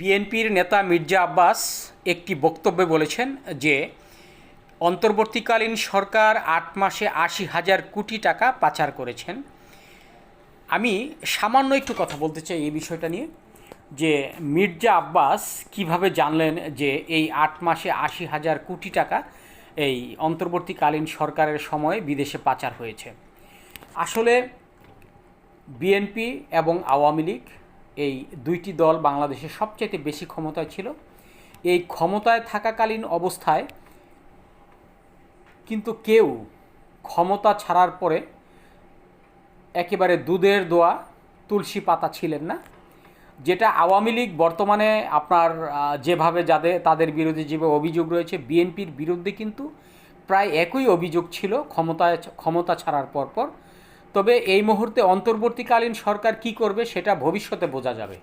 বিএনপির নেতা মির্জা আব্বাস একটি বক্তব্যে বলেছেন যে অন্তর্বর্তীকালীন সরকার ৮ মাসে ৮০,০০০ কোটি টাকা পাচার করেছেন। আমি সামান্য একটু কথা বলতে চাই এই বিষয়টা নিয়ে, যে মির্জা আব্বাস কিভাবে জানলেন যে এই ৮ মাসে ৮০,০০০ কোটি টাকা এই অন্তর্বর্তীকালীন সরকারের সময় বিদেশে পাচার হয়েছে। আসলে বিএনপি এবং আওয়ামী লীগ এই দুইটি দল বাংলাদেশের সবচেয়ে বেশি ক্ষমতায় ছিল। এই ক্ষমতায় থাকাকালীন অবস্থায় কিন্তু কেউ ক্ষমতা ছাড়ার পরে একেবারে দুধের দোয়া তুলসী পাতা ছিলেন না। যেটা আওয়ামী লীগ বর্তমানে আপনার যেভাবে তাদের বিরুদ্ধে যেভাবে অভিযোগ রয়েছে, বিএনপির বিরুদ্ধে কিন্তু প্রায় একই অভিযোগ ছিল ক্ষমতা ছাড়ার পর। তবে এই মুহূর্তে অন্তর্বর্তীকালীন সরকার কি করবে সেটা ভবিষ্যতে বোঝা যাবে।